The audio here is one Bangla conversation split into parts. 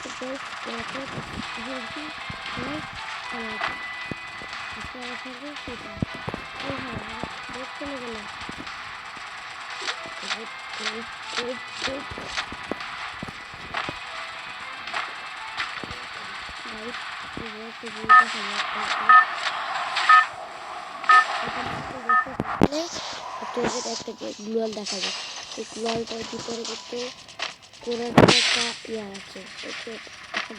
দেখো গাইস দেখো জলদি লাইক খেলা আছে আসলে সেটা এই হ্যাঁ দেখ চলে গেল গাইস এই যে ভিডিওটা একটা গ্লোয়াল দেখা যায় এই গ্লোয়ালটার ভিতরে কিন্তু কোরার একটা ইয়া আছে ওকে এখন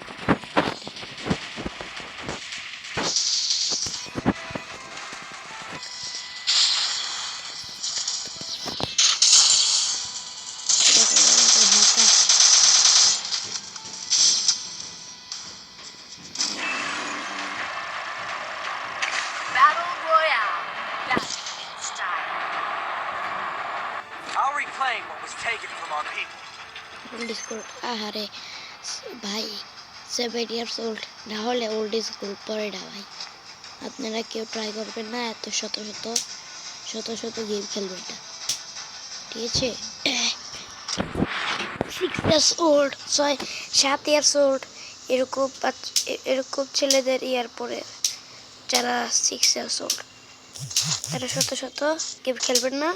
Battle Royale. That's in style. I'll reclaim what was taken from our people. Discord আহারে ভাই 7 years old না হলে ওল্ড ইজ গোল্ড পরে না ভাই আপনারা কেউ ট্রাই করবেন না এত শত গেম খেলবেন না ঠিক আছে 6 years old 7 years old এরকম ছেলেদের ইয়ার পরে যারা 6 years old তারা শত গেম খেলবেন না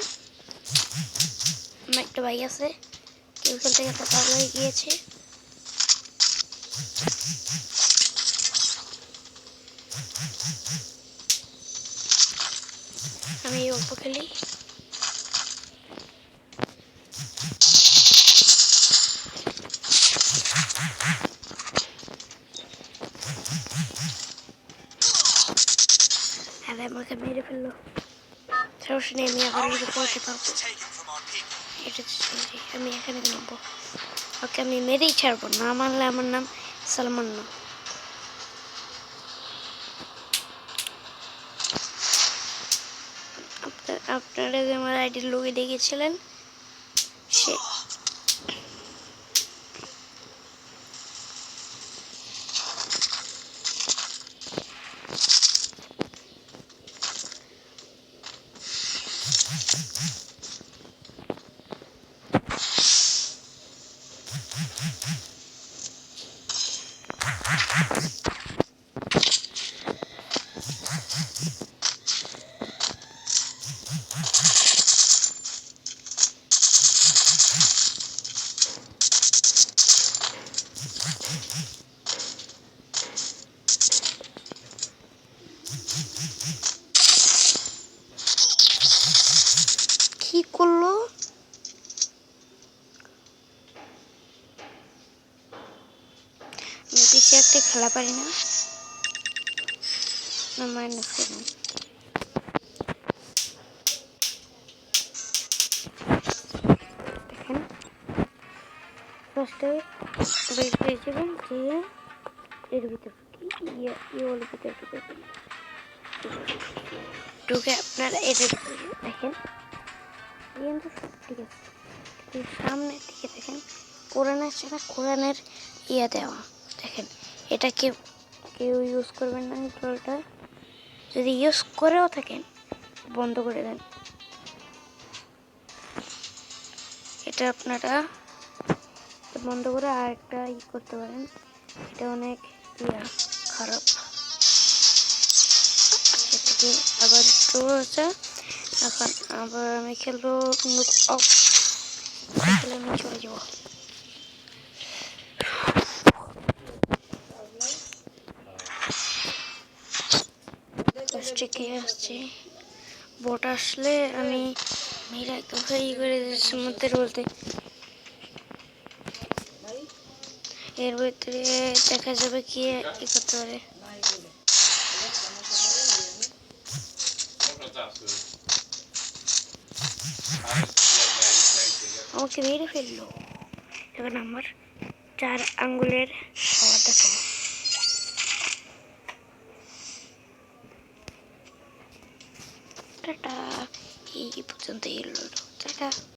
আমার একটা ভাই আছে কেউ খেলতে খেলতে পাগল হয়ে গিয়েছে আমি অল্প খেলি আরে আমাকে মেরে ফেললো সমস্যা নেই আমি আবার নিজে পড়তে পারবো এটা আমি এখানে নামবো ওকে আমি মেরেই ছাড়বো না মানলে আমার নাম সালমান না আপনারা যে আমার আইডির লোকে দেখেছিলেন সে কি করলো আমি পিছিয়ে একটা খেলা পারি না মাইনাস করুন দেখেন ফার্স্টে বের হয়ে যাবেন যে এর ভিতর ইয়ের ভিতর ঢুকে আপনারা এটা দেখেন কিন্তু ঠিক আছে সামনের দিকে দেখেন কোরআনের সেটা কোরআনের ইয়ে দেওয়া দেখেন এটা কেউ ইউজ করবেন না ট্রলটা যদি ইউজ করেও থাকেন বন্ধ করে দেন এটা আপনারা বন্ধ করে আরেকটা করতে পারেন এটা অনেক খারাপ এটাকে আবার একটু আছে এখন আবার আমি খেলবো খেলে আমি চলে যাবো ফার্স্টে আসছে বোট আসলে আমি মেয়েরা একদম ই করে সমুদ্রের বলতে এর ভিতরে দেখা যাবে কি করতে পারে আমাকে মেরে ফেললো এখন আমার 4 আঙ্গুলের খাওয়া দেখো টাটা এই পর্যন্ত এলো টাটা